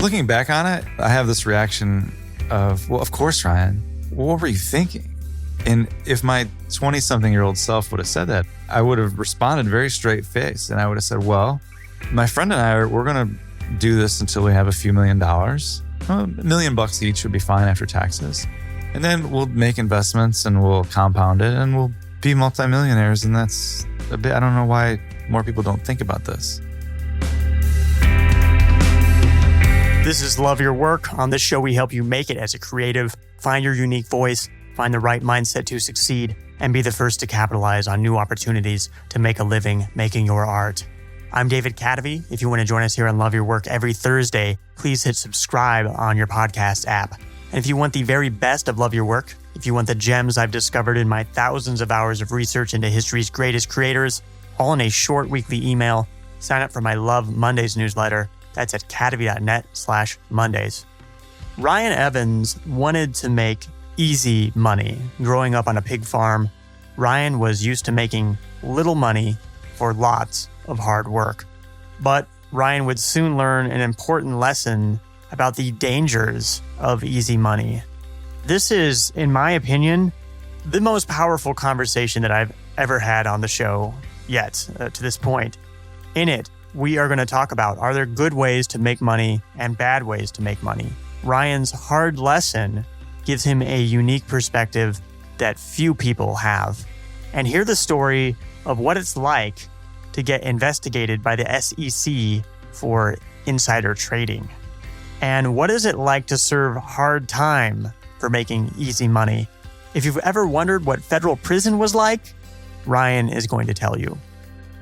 Looking back on it, I have this reaction of, well, of course, Ryan, what were you thinking? And if my 20-something-year-old self would have said that, I would have responded very straight face. And I would have said, well, my friend and I, we're going to do this until we have a few $1 million. $1 million each would be fine after taxes. And then we'll make investments and we'll compound it and we'll be multimillionaires. And that's a bit, I don't know why more people don't think about this. This is Love Your Work. On this show, we help you make it as a creative, find your unique voice, find the right mindset to succeed, and be the first to capitalize on new opportunities to make a living making your art. I'm David Kadavy. If you want to join us here on Love Your Work every Thursday, please hit subscribe on your podcast app. And if you want the very best of Love Your Work, if you want the gems I've discovered in my thousands of hours of research into history's greatest creators, all in a short weekly email, sign up for my Love Mondays newsletter. That's at kadavy.net/Mondays. Ryan Evans wanted to make easy money. Growing up on a pig farm, Ryan was used to making little money for lots of hard work. But Ryan would soon learn an important lesson about the dangers of easy money. This is, in my opinion, the most powerful conversation that I've ever had on the show yet, to this point. In it, we are going to talk about, are there good ways to make money and bad ways to make money? Ryan's hard lesson gives him a unique perspective that few people have. And hear the story of what it's like to get investigated by the SEC for insider trading. And what is it like to serve hard time for making easy money? If you've ever wondered what federal prison was like, Ryan is going to tell you.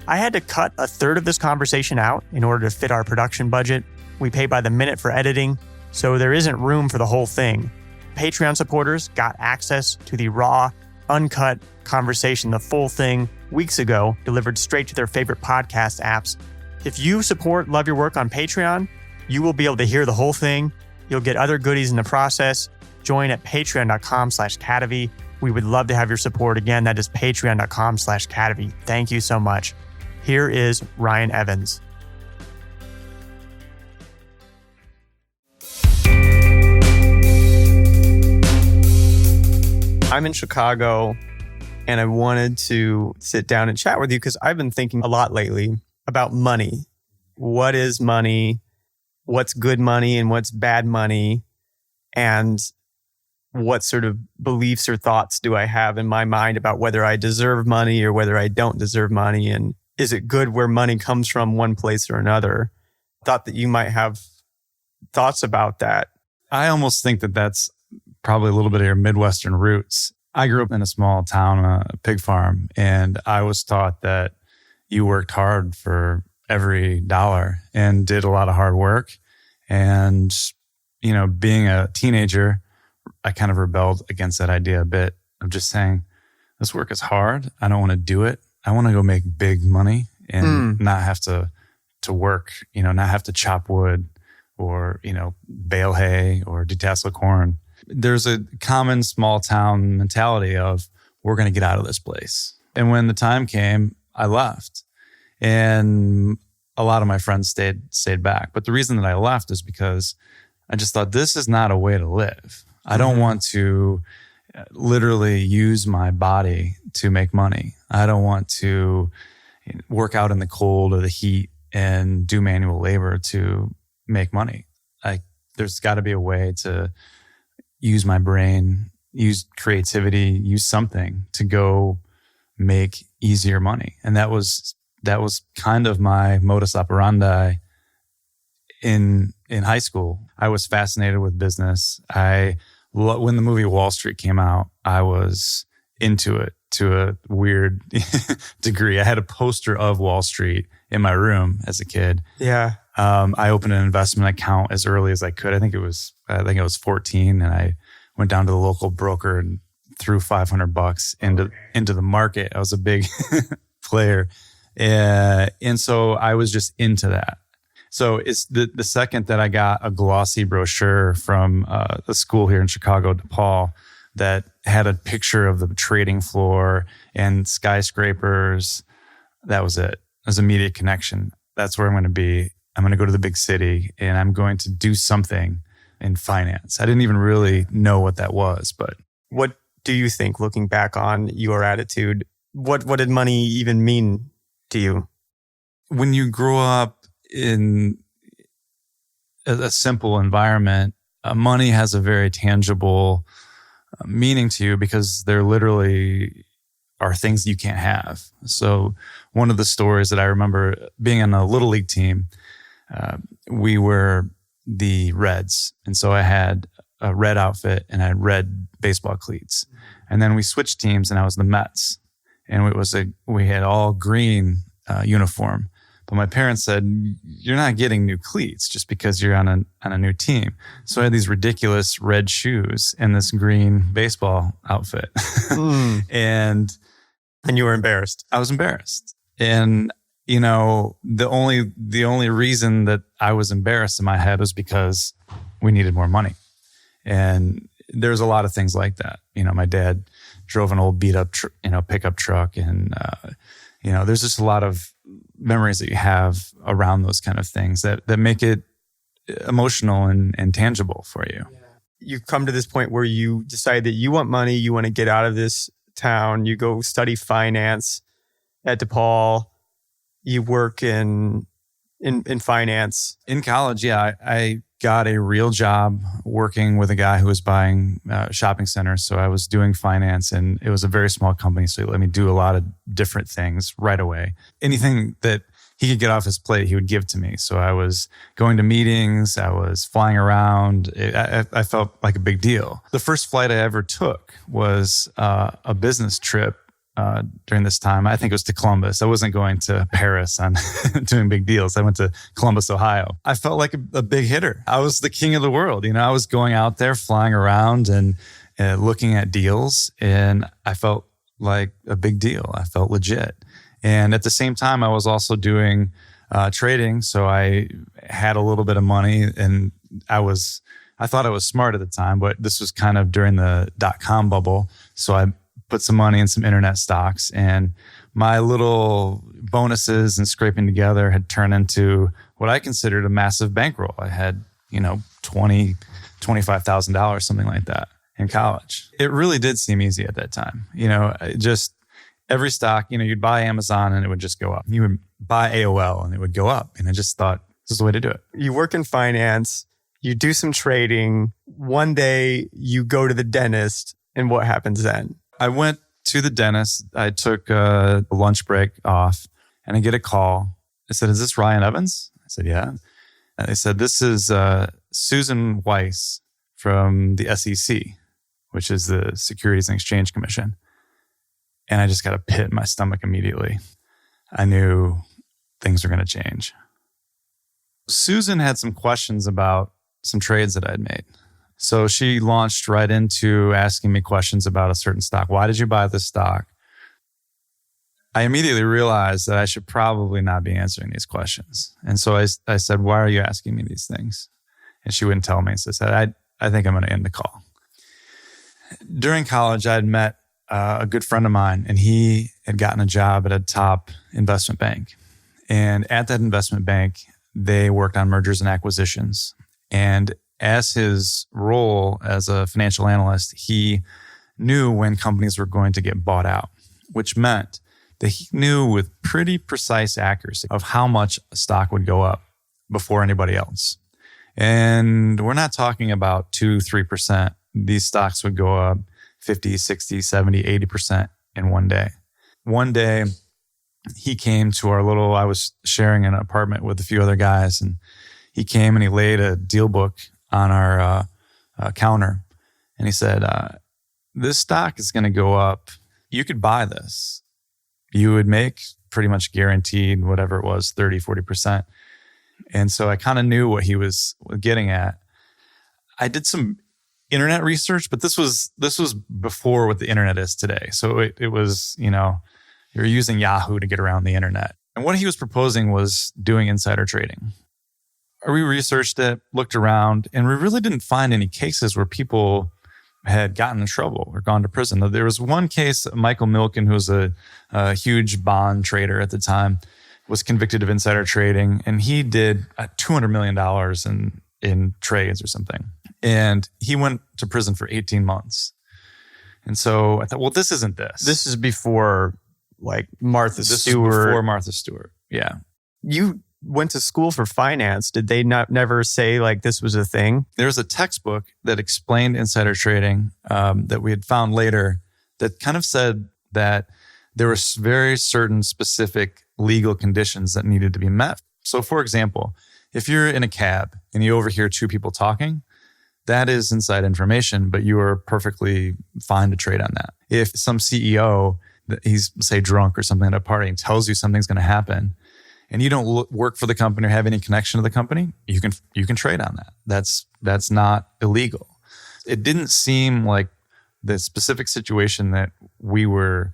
I had to cut a third of this conversation out in order to fit our production budget. We pay by the minute for editing, so there isn't room for the whole thing. Patreon supporters got access to the raw, uncut conversation, the full thing, weeks ago, delivered straight to their favorite podcast apps. If you support Love Your Work on Patreon, you will be able to hear the whole thing. You'll get other goodies in the process. Join at patreon.com/Kadavy. We would love to have your support. Again, that is patreon.com/Kadavy. Thank you so much. Here is Ryan Evans. I'm in Chicago, and I wanted to sit down and chat with you because I've been thinking a lot lately about money. What is money? What's good money and what's bad money? And what sort of beliefs or thoughts do I have in my mind about whether I deserve money or whether I don't deserve money? And is it good where money comes from one place or another? Thought that you might have thoughts about that. I almost think that that's probably a little bit of your Midwestern roots. I grew up in a small town, a pig farm, and I was taught that you worked hard for every dollar and did a lot of hard work. And, you know, being a teenager, I kind of rebelled against that idea a bit of just saying, this work is hard. I don't want to do it. I want to go make big money and not have to work, you know, not have to chop wood or, you know, bale hay or detassel corn. There's a common small town mentality of we're going to get out of this place. And when the time came, I left. And a lot of my friends stayed back. But the reason that I left is because I just thought this is not a way to live. I don't want to literally use my body to make money. I don't want to work out in the cold or the heat and do manual labor to make money. There's got to be a way to use my brain, use creativity, use something to go make easier money. And that was kind of my modus operandi in high school. I was fascinated with business. When the movie Wall Street came out, I was into it to a weird degree. I had a poster of Wall Street in my room as a kid. Yeah. I opened an investment account as early as I could. I think I was 14, and I went down to the local broker and threw $500 into the market. I was a big player. And so I was just into that. So it's the second that I got a glossy brochure from a school here in Chicago, DePaul, that had a picture of the trading floor and skyscrapers. That was it. It was immediate connection. That's where I'm going to be. I'm going to go to the big city and I'm going to do something in finance. I didn't even really know what that was, but What do you think, looking back on your attitude, what did money even mean to you? when you grow up in a simple environment, money has a very tangible meaning to you because there literally are things you can't have. So one of the stories that I remember being on a little league team, we were the Reds. And so I had a red outfit and I had red baseball cleats. And then we switched teams and I was the Mets. And we had all green uniform. But my parents said, you're not getting new cleats just because you're on a new team. So I had these ridiculous red shoes and this green baseball outfit. And you were embarrassed. I was embarrassed. And, you know, the only reason that I was embarrassed in my head was because we needed more money. And there's a lot of things like that. You know, my dad drove an old beat up, pickup truck. And, there's just a lot of memories that you have around those kind of things that make it emotional and tangible for you. Yeah. You come to this point where you decide that you want money, you want to get out of this town, you go study finance at DePaul, you work in finance. In college, yeah, I got a real job working with a guy who was buying shopping centers. So I was doing finance and it was a very small company. So he let me do a lot of different things right away. Anything that he could get off his plate, he would give to me. So I was going to meetings, I was flying around. I felt like a big deal. The first flight I ever took was a business trip during this time. I think it was to Columbus. I wasn't going to Paris on doing big deals. I went to Columbus, Ohio. I felt like a big hitter. I was the king of the world. You know, I was going out there, flying around and looking at deals, and I felt like a big deal. I felt legit. And at the same time, I was also doing trading. So I had a little bit of money, and I thought I was smart at the time, but this was kind of during the .com bubble. So I put some money in some internet stocks, and my little bonuses and scraping together had turned into what I considered a massive bankroll. I had, $20,000, $25,000, something like that in college. It really did seem easy at that time. Just every stock, you'd buy Amazon and it would just go up. You would buy AOL and it would go up. And I just thought, this is the way to do it. You work in finance, you do some trading. One day you go to the dentist, and what happens then? I went to the dentist. I took a lunch break off and I get a call. I said, is this Ryan Evans? I said, yeah. And they said, this is Susan Weiss from the SEC, which is the Securities and Exchange Commission. And I just got a pit in my stomach immediately. I knew things were going to change. Susan had some questions about some trades that I'd made. So she launched right into asking me questions about a certain stock. Why did you buy this stock? I immediately realized that I should probably not be answering these questions. And so I said, why are you asking me these things? And she wouldn't tell me. So I said, I think I'm going to end the call. During college, I had met a good friend of mine, and he had gotten a job at a top investment bank. And at that investment bank, they worked on mergers and acquisitions. And as his role as a financial analyst, he knew when companies were going to get bought out, which meant that he knew with pretty precise accuracy of how much a stock would go up before anybody else. And we're not talking about 2-3%. These stocks would go up 50, 60, 70, 80% in one day. One day, he came to I was sharing an apartment with a few other guys, and he came and he laid a deal book on our counter. And he said, this stock is going to go up. You could buy this. You would make pretty much guaranteed whatever it was, 30, 40%. And so I kind of knew what he was getting at. I did some internet research, but this was before what the internet is today. So it was, you're using Yahoo to get around the internet. And what he was proposing was doing insider trading. We researched it, looked around, and we really didn't find any cases where people had gotten in trouble or gone to prison. There was one case, Michael Milken, who was a huge bond trader at the time. was convicted of insider trading, and he did $200 million in trades or something. And he went to prison for 18 months. And so I thought, well, this isn't this. This is before like Martha This Stewart. is before Martha Stewart. Yeah. You went to school for finance. Did they never say like this was a thing? There's a textbook that explained insider trading that we had found later that kind of said that there were very certain specific legal conditions that needed to be met. So for example, if you're in a cab and you overhear two people talking, that is inside information, but you are perfectly fine to trade on that. If some CEO, he's say drunk or something at a party and tells you something's going to happen, and you don't work for the company or have any connection to the company, you can trade on that. That's not illegal. It didn't seem like the specific situation that we were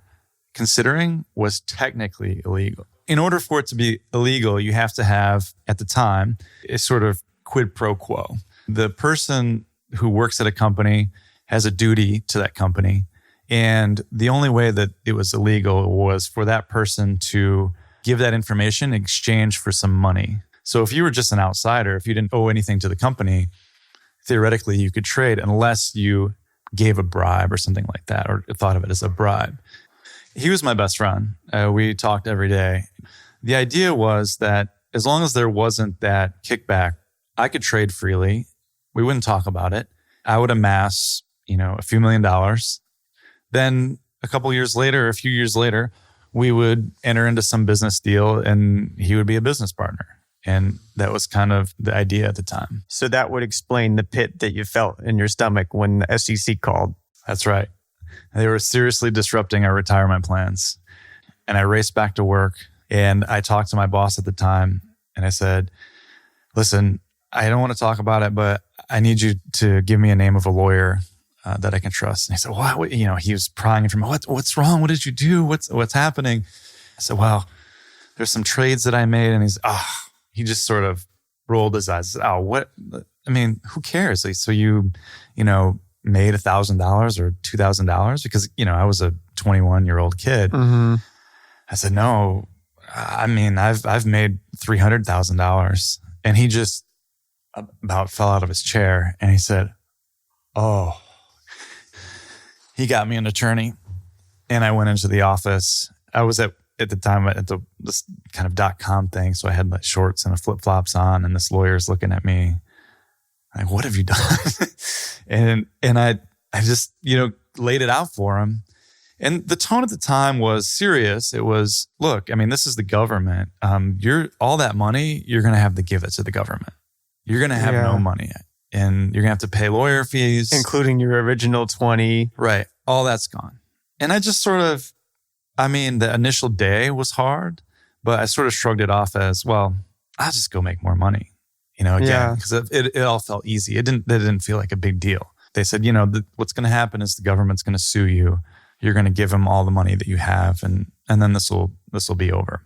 considering was technically illegal. In order for it to be illegal, you have to have, at the time, a sort of quid pro quo. The person who works at a company has a duty to that company. And the only way that it was illegal was for that person to give that information in exchange for some money. So if you were just an outsider, if you didn't owe anything to the company, theoretically you could trade unless you gave a bribe or something like that, or thought of it as a bribe. He was my best friend. We talked every day. The idea was that as long as there wasn't that kickback, I could trade freely. We wouldn't talk about it. I would amass, a few $1 million. Then a few years later, we would enter into some business deal and he would be a business partner. And that was kind of the idea at the time. So that would explain the pit that you felt in your stomach when the SEC called. That's right. They were seriously disrupting our retirement plans. And I raced back to work and I talked to my boss at the time and I said, listen, I don't want to talk about it, but I need you to give me a name of a lawyer that I can trust. And he said, what? He was prying from me. What's wrong? What did you do? What's happening? I said, well, there's some trades that I made. And he just sort of rolled his eyes. Said, what? I mean, who cares? Like, so you made $1,000 or $2,000 because, I was a 21-year-old kid. Mm-hmm. I said, no, I mean, I've made $300,000. And he just about fell out of his chair and he said, oh, he got me an attorney. And I went into the office. I was at the time at this kind of .com thing. So I had like shorts and flip-flops on and this lawyer's looking at me like, what have you done? and I just, laid it out for him. And the tone at the time was serious. It was, look, I mean, this is the government. All that money, you're going to have to give it to the government. You're going to have no money and you're going to have to pay lawyer fees. Including your original 20. Right. All that's gone. And I just the initial day was hard, but I sort of shrugged it off as, well, I'll just go make more money, because it all felt easy. It didn't feel like a big deal. They said, what's going to happen is the government's going to sue you. You're going to give them all the money that you have, and then this will be over.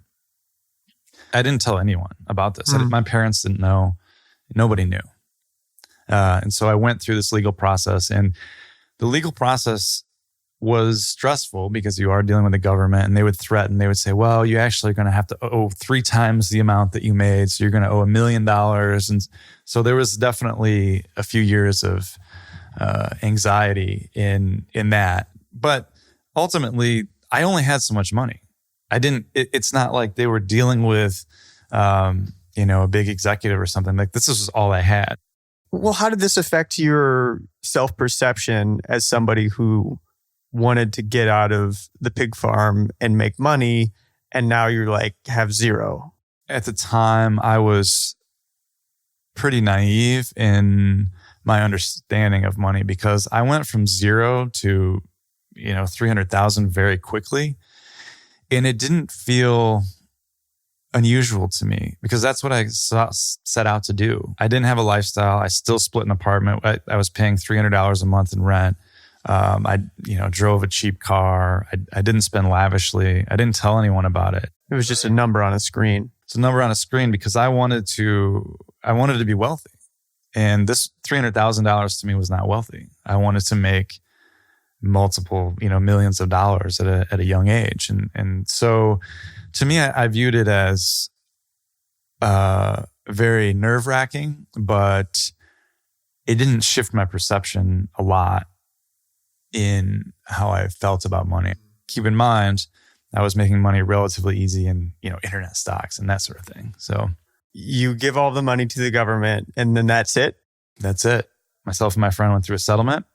I didn't tell anyone about this. My parents didn't know. Nobody knew. And so I went through this legal process, and the legal process was stressful because you are dealing with the government, and they would threaten. They would say, well, you actually are going to have to owe 3 times the amount that you made. So you're going to owe $1 million. And so there was definitely a few years of anxiety in that. But ultimately, I only had so much money. It's not like they were dealing with, a big executive or something. Like this was all I had. Well, how did this affect your self-perception as somebody who wanted to get out of the pig farm and make money, and now you're like have zero? At the time, I was pretty naive in my understanding of money because I went from zero to 300,000 very quickly, and it didn't feel unusual to me because that's what I set out to do. I didn't have a lifestyle. I still split an apartment. I was paying $300 a month in rent. I drove a cheap car. I didn't spend lavishly. I didn't tell anyone about it. It was just a number on a screen. It's a number on a screen because I wanted to be wealthy. And this $300,000 to me was not wealthy. I wanted to make multiple, millions of dollars at a young age. And so to me, I viewed it as very nerve-wracking, but it didn't shift my perception a lot in how I felt about money. Keep in mind, I was making money relatively easy in, internet stocks and that sort of thing. So you give all the money to the government and then that's it? That's it. Myself and my friend went through a settlement.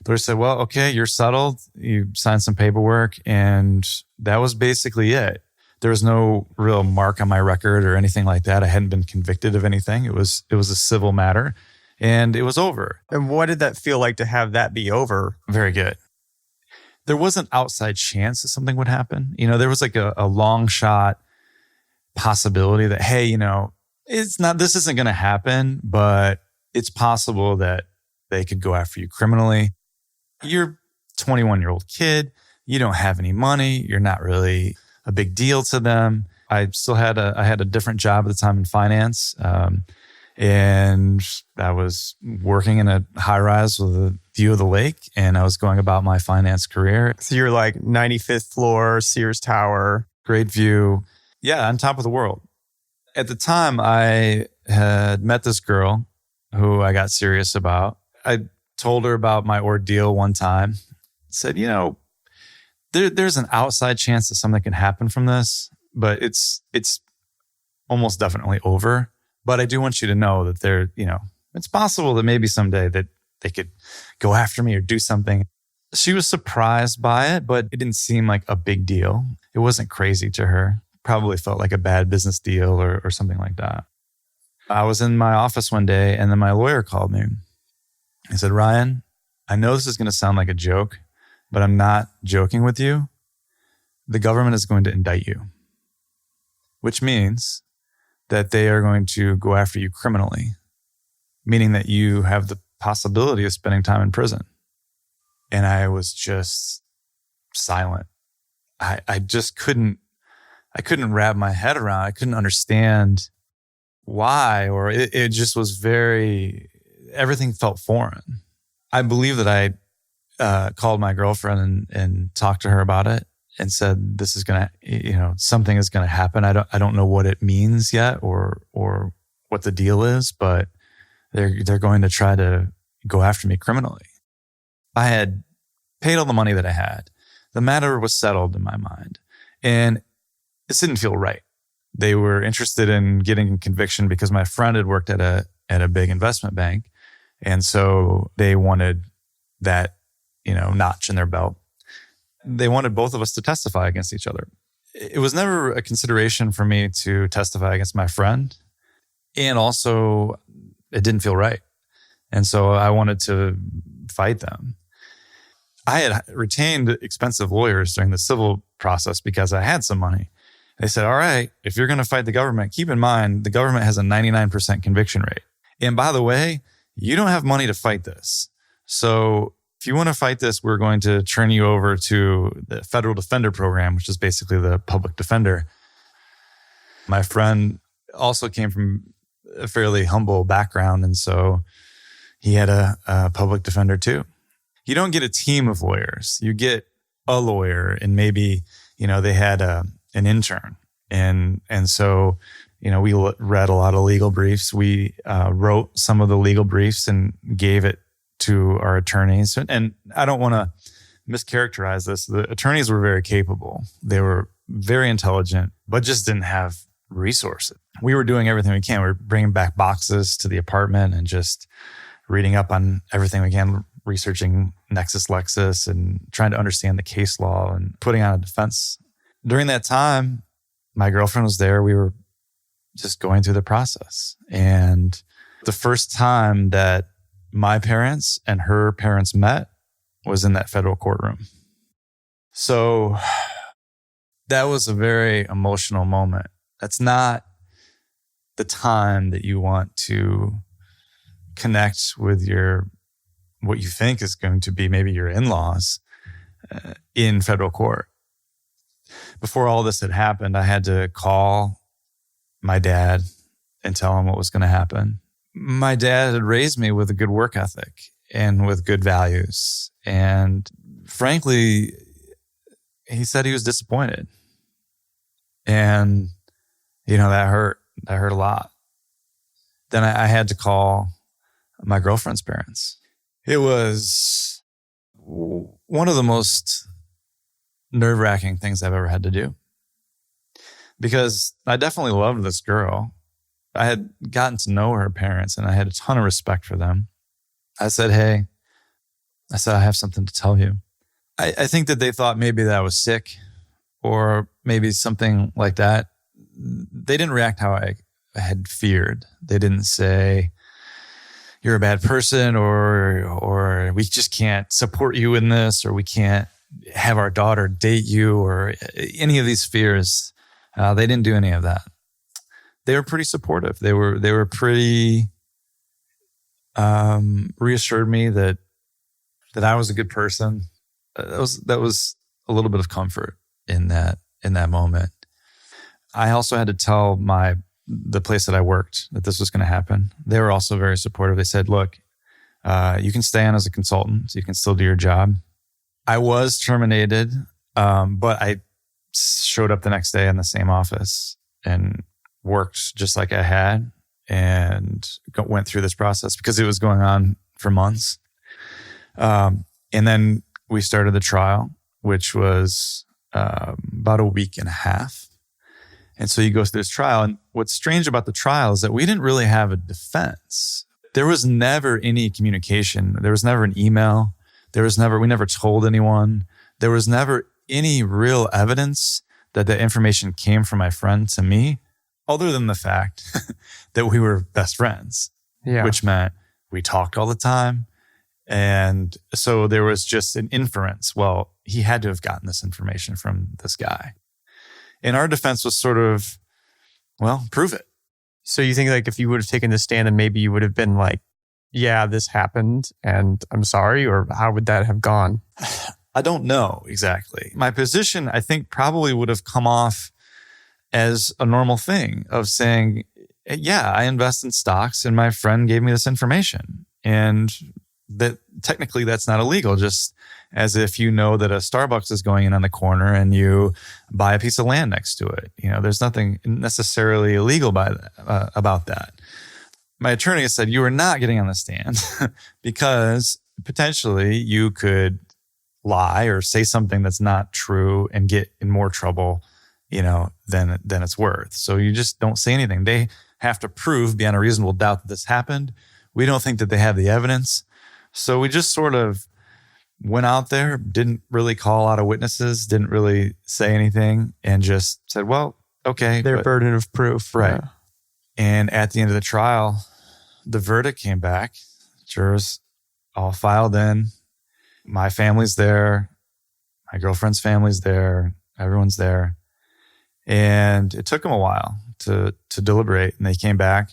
The lawyer said, well, okay, you're settled. You signed some paperwork, and that was basically it. There was no real mark on my record or anything like that. I hadn't been convicted of anything. It was a civil matter, and it was over. And what did that feel like to have that be over? Very good. There was an outside chance that something would happen. There was like a long shot possibility that, hey, this isn't going to happen, but it's possible that they could go after you criminally. You're a 21-year-old kid. You don't have any money. You're not really a big deal to them. I had a different job at the time in finance. And I was working in a high rise with a view of the lake, and I was going about my finance career. So you're like 95th floor, Sears Tower. Great view. Yeah, on top of the world. At the time, I had met this girl who I got serious about. I told her about my ordeal one time. Said, there's an outside chance that something can happen from this, but it's almost definitely over. But I do want you to know that it's possible that maybe someday that they could go after me or do something. She was surprised by it, but it didn't seem like a big deal. It wasn't crazy to her. Probably felt like a bad business deal or something like that. I was in my office one day, and then my lawyer called me. He said, Ryan, I know this is going to sound like a joke, but I'm not joking with you. The government is going to indict you, which means that they are going to go after you criminally, meaning that you have the possibility of spending time in prison. And I was just silent. I just couldn't wrap my head around. I couldn't understand why, or it just was everything felt foreign. I believe that I called my girlfriend and talked to her about it and said, this is going to, something is going to happen. I don't know what it means yet or what the deal is, but they're going to try to go after me criminally. I had paid all the money that I had. The matter was settled in my mind, and this didn't feel right. They were interested in getting a conviction because my friend had worked at a big investment bank, and so they wanted that, notch in their belt. They wanted both of us to testify against each other. It was never a consideration for me to testify against my friend, and also it didn't feel right. And so I wanted to fight them. I had retained expensive lawyers during the civil process because I had some money. They said, all right, if you're going to fight the government, keep in mind the government has a 99% conviction rate. And by the way, you don't have money to fight this. So if you want to fight this, we're going to turn you over to the Federal Defender Program, which is basically the public defender. My friend also came from a fairly humble background, and so he had a public defender too. You don't get a team of lawyers. You get a lawyer, and maybe, they had an intern. And so, we read a lot of legal briefs. We wrote some of the legal briefs and gave it to our attorneys. And I don't want to mischaracterize this. The attorneys were very capable. They were very intelligent, but just didn't have resources. We were doing everything we can. We were bringing back boxes to the apartment and just reading up on everything we can, researching LexisNexis and trying to understand the case law and putting on a defense. During that time, my girlfriend was there. We were just going through the process. And the first time that my parents and her parents met was in that federal courtroom. So that was a very emotional moment. That's not the time that you want to connect with what you think is going to be maybe your in-laws in federal court. Before all this had happened, I had to call my dad and tell him what was going to happen. My dad had raised me with a good work ethic and with good values. And frankly, he said he was disappointed. And, that hurt. That hurt a lot. Then I had to call my girlfriend's parents. It was one of the most nerve-wracking things I've ever had to do. Because I definitely loved this girl. I had gotten to know her parents and I had a ton of respect for them. I said, hey, I have something to tell you. I think that they thought maybe that I was sick or maybe something like that. They didn't react how I had feared. They didn't say, you're a bad person or we just can't support you in this or we can't have our daughter date you or any of these fears. They didn't do any of that. They were pretty supportive. They were pretty reassured me that I was a good person. That was a little bit of comfort in that moment. I also had to tell the place that I worked that this was going to happen. They were also very supportive. They said, look, you can stay on as a consultant. So you can still do your job. I was terminated, but I showed up the next day in the same office and worked just like I had and went through this process because it was going on for months. And then we started the trial, which was about a week and a half. And so you go through this trial. And what's strange about the trial is that we didn't really have a defense. There was never any communication. There was never an email. We never told anyone. There was never any real evidence that the information came from my friend to me, other than the fact that we were best friends, which meant we talked all the time. And so there was just an inference. Well, he had to have gotten this information from this guy. And our defense was sort of, well, prove it. So you think like if you would have taken the stand, then maybe you would have been like, yeah, this happened and I'm sorry, or how would that have gone? I don't know exactly. My position, I think, probably would have come off as a normal thing of saying, yeah, I invest in stocks and my friend gave me this information. And that technically that's not illegal, just as if you know that a Starbucks is going in on the corner and you buy a piece of land next to it. There's nothing necessarily illegal about that. My attorney said, you are not getting on the stand because potentially you could lie or say something that's not true and get in more trouble, than it's worth. So you just don't say anything. They have to prove beyond a reasonable doubt that this happened. We don't think that they have the evidence. So we just sort of went out there, didn't really call out of witnesses, didn't really say anything, and just said, well, okay. Their burden of proof. Right. Yeah. And at the end of the trial, the verdict came back. Jurors all filed in. My family's there. My girlfriend's family's there. Everyone's there. And it took them a while to deliberate. And they came back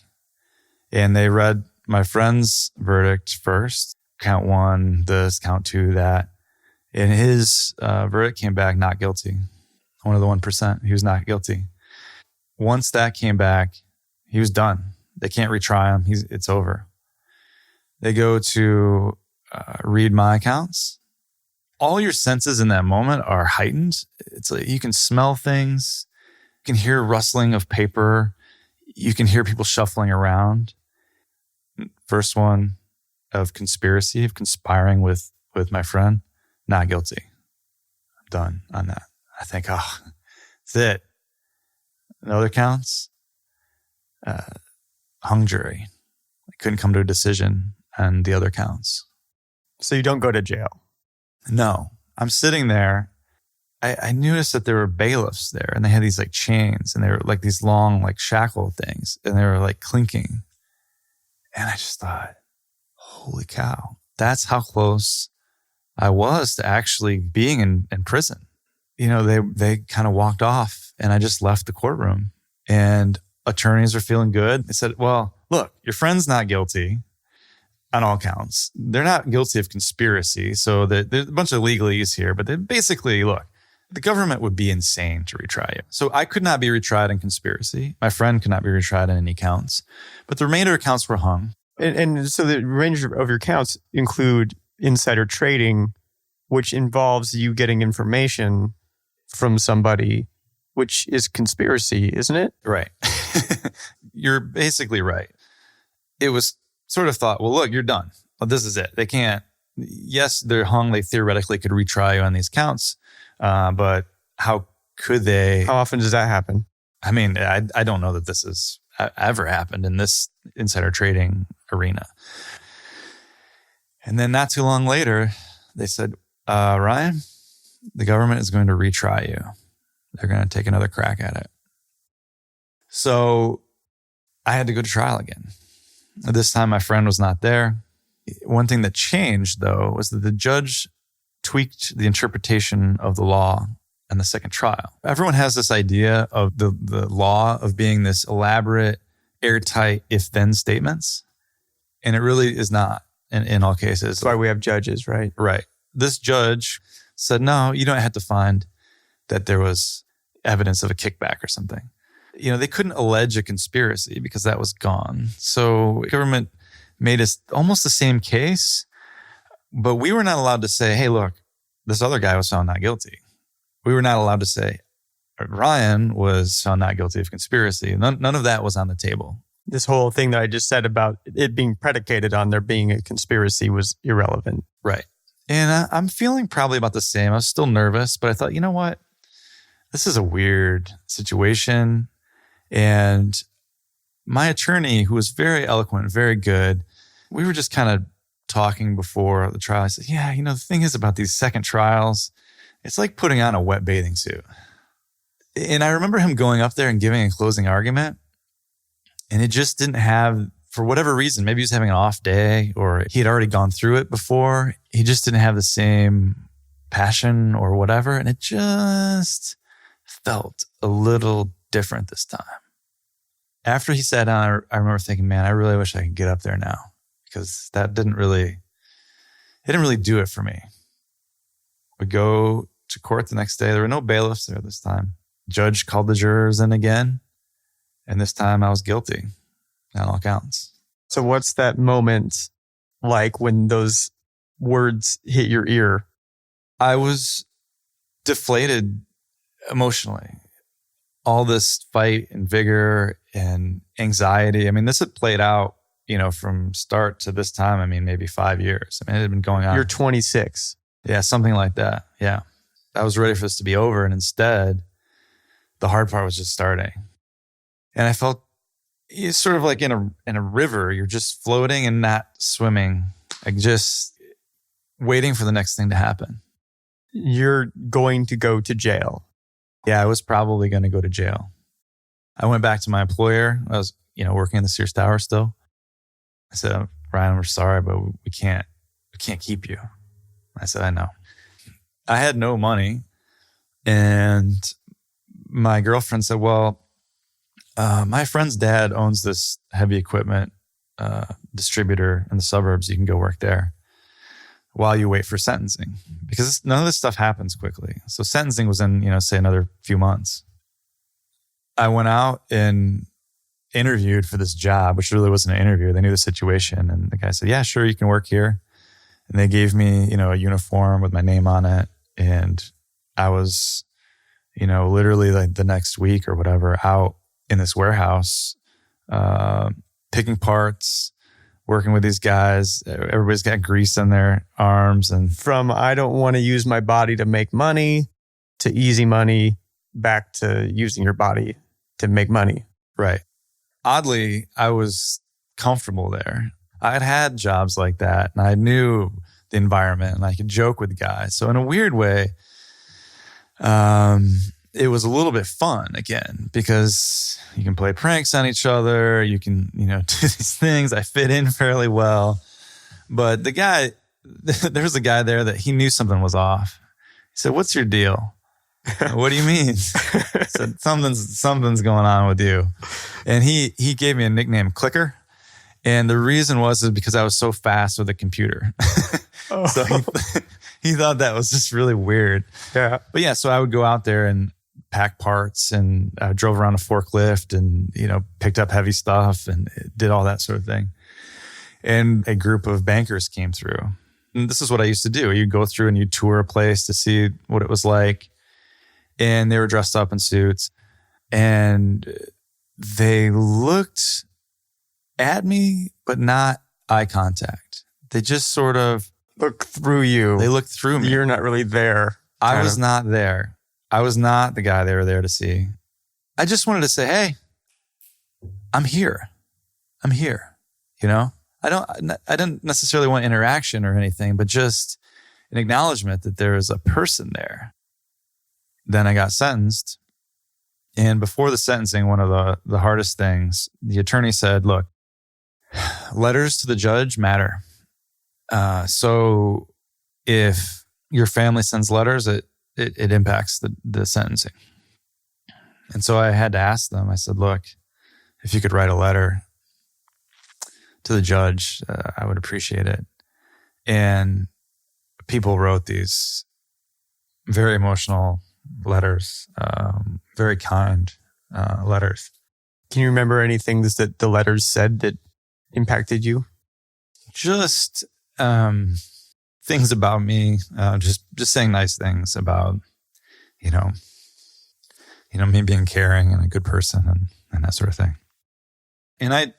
and they read my friend's verdict first. Count one, this, count two, that. And his verdict came back not guilty. One of the 1%. He was not guilty. Once that came back, he was done. They can't retry him. It's over. They go to read my accounts. All your senses in that moment are heightened. It's like you can smell things. You can hear rustling of paper. You can hear people shuffling around. First one of conspiracy, of conspiring with my friend, not guilty. I'm done on that. I think, that's it. And other counts, hung jury. I couldn't come to a decision on the other counts. So you don't go to jail? No. I'm sitting there. I noticed that there were bailiffs there and they had these like chains and they were like these long like shackle things and they were like clinking. And I just thought, holy cow, that's how close I was to actually being in prison. They kind of walked off and I just left the courtroom and attorneys are feeling good. They said, well, look, your friend's not guilty on all counts. They're not guilty of conspiracy. So there's a bunch of legalese here, but they basically, look, the government would be insane to retry you. So I could not be retried in conspiracy. My friend could not be retried in any counts, but the remainder of counts were hung. And so the range of your counts include insider trading which involves you getting information from somebody, which is conspiracy, isn't it? Right. You're basically right. It was sort of thought, well, look, you're done. Well, this is it. They can't. Yes, they're hung. They theoretically could retry you on these counts. But how could they? How often does that happen? I mean, I don't know that this has ever happened in this insider trading arena. And then not too long later, they said, Ryan, the government is going to retry you. They're going to take another crack at it. So I had to go to trial again. This time my friend was not there. One thing that changed, though, was that the judge tweaked the interpretation of the law in the second trial. Everyone has this idea of the law of being this elaborate, airtight if-then statements. And it really is not in all cases. That's why we have judges, right? Right. This judge said, no, you don't have to find that there was evidence of a kickback or something. You know, they couldn't allege a conspiracy because that was gone. So government made us almost the same case, but we were not allowed to say, hey, look, this other guy was found not guilty. We were not allowed to say, Ryan was found not guilty of conspiracy. None of that was on the table. This whole thing that I just said about it being predicated on there being a conspiracy was irrelevant. Right. And I'm feeling probably about the same. I was still nervous, but I thought, you know what? This is a weird situation. And my attorney, who was very eloquent, very good, we were just kind of talking before the trial. I said, yeah, you know, the thing is about these second trials, it's like putting on a wet bathing suit. And I remember him going up there and giving a closing argument. And it just didn't have, for whatever reason, maybe he was having an off day or he had already gone through it before. He just didn't have the same passion or whatever. And it just felt a little different this time. After he sat down, I remember thinking, man, I really wish I could get up there now because that didn't really do it for me. We go to court the next day. There were no bailiffs there this time. Judge called the jurors in again. And this time I was guilty on all counts. So what's that moment like when those words hit your ear? I was deflated emotionally. All this fight and vigor and anxiety. I mean, this had played out, you know, from start to this time. I mean, maybe 5 years. I mean, it had been going on. You're 26. Yeah, something like that. Yeah. I was ready for this to be over. And instead, the hard part was just starting. And I felt it's sort of like in a river. You're just floating and not swimming, like just waiting for the next thing to happen. You're going to go to jail. Yeah, I was probably going to go to jail. I went back to my employer. I was, you know, working in the Sears Tower still. I said, Ryan, we're sorry, but we can't keep you. I said, I know. I had no money. And my girlfriend said, well, my friend's dad owns this heavy equipment distributor in the suburbs. You can go work there while you wait for sentencing, because none of this stuff happens quickly. So sentencing was in, you know, say another few months. I went out and interviewed for this job, which really wasn't an interview. They knew the situation. And the guy said, yeah, sure, you can work here. And they gave me, you know, a uniform with my name on it. And I was, you know, literally like the next week or whatever out in this warehouse, picking parts, working with these guys. Everybody's got grease in their arms. And from I don't want to use my body to make money to easy money back to using your body to make money. Right. Oddly, I was comfortable there. I had had jobs like that and I knew the environment and I could joke with guys. So in a weird way, it was a little bit fun again because you can play pranks on each other. You can, you know, do these things. I fit in fairly well. But the guy, there was a guy there that he knew something was off. He said, what's your deal? What do you mean? I said, something's going on with you. And he gave me a nickname, Clicker. And the reason was because I was so fast with a computer. Oh. So he thought that was just really weird. Yeah. But yeah, so I would go out there and pack parts and I drove around a forklift and, you know, picked up heavy stuff and did all that sort of thing. And a group of bankers came through. And this is what I used to do. You go through and you tour a place to see what it was like. And they were dressed up in suits. And they looked at me, but not eye contact. They just sort of look through you. They looked through me. You're not really there. I was not there. I was not the guy they were there to see. I just wanted to say, hey, I'm here. I'm here. You know, I didn't necessarily want interaction or anything, but just an acknowledgement that there is a person there. Then I got sentenced. And before the sentencing, one of the hardest things, the attorney said, look, letters to the judge matter. So if your family sends letters, it impacts the sentencing. And so I had to ask them, I said, look, if you could write a letter to the judge, I would appreciate it. And people wrote these very emotional letters, very kind letters. Can you remember any things that the letters said that impacted you? Just things about me, just saying nice things about, you know, me being caring and a good person and that sort of thing. And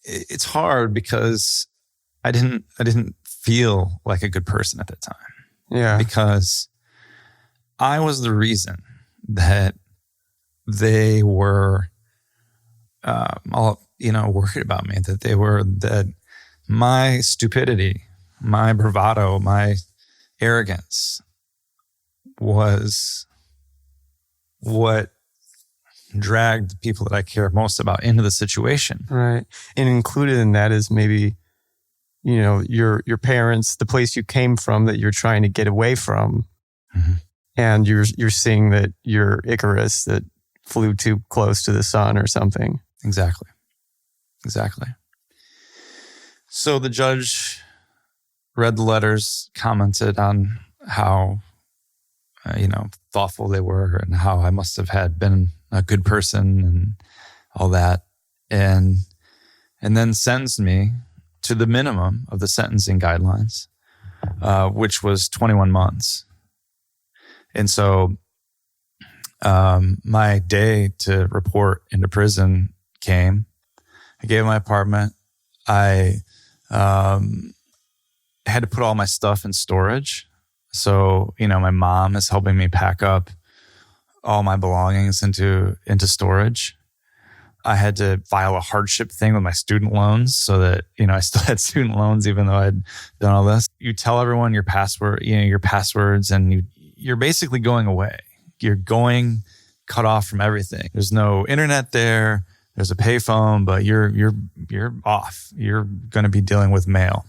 it's hard because I didn't feel like a good person at that time. Yeah. Because I was the reason that they were all, worried about me, that my stupidity, my bravado, my arrogance was what dragged the people that I care most about into the situation. Right. And included in that is maybe, your parents, the place you came from that you're trying to get away from. Mm-hmm. And you're seeing that you're Icarus that flew too close to the sun or something. Exactly. So the judge read the letters, commented on how, thoughtful they were and how I must have had been a good person and all that. And then sentenced me to the minimum of the sentencing guidelines, which was 21 months. And so my day to report into prison came. I gave my apartment. I had to put all my stuff in storage. So, my mom is helping me pack up all my belongings into storage. I had to file a hardship thing with my student loans so that, I still had student loans even though I'd done all this. You tell everyone your password, your passwords, and you're basically going away. You're going cut off from everything. There's no internet there. There's a payphone, but you're off. You're going to be dealing with mail.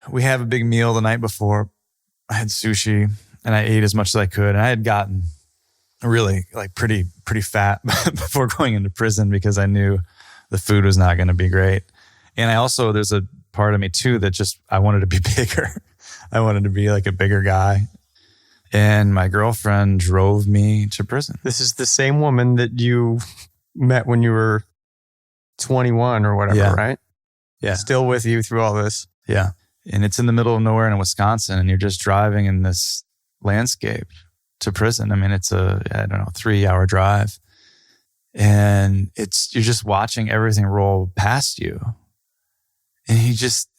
We have a big meal the night before. I had sushi and I ate as much as I could. And I had gotten really pretty fat before going into prison because I knew the food was not going to be great. And there's a part of me too that just, I wanted to be bigger. I wanted to be like a bigger guy. And my girlfriend drove me to prison. This is the same woman that you met when you were 21 or whatever, right? Yeah. Still with you through all this. Yeah. And it's in the middle of nowhere in Wisconsin, and you're just driving in this landscape to prison. I mean, it's a 3-hour drive. And you're just watching everything roll past you. And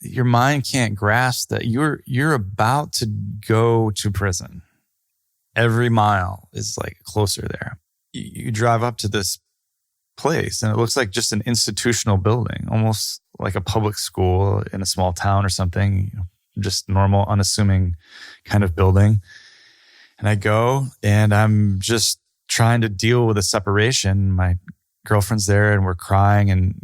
your mind can't grasp that you're about to go to prison. Every mile is closer there. You drive up to this place and it looks like just an institutional building, almost like a public school in a small town or something, just normal, unassuming kind of building. And I go and I'm just trying to deal with a separation. My girlfriend's there and we're crying and,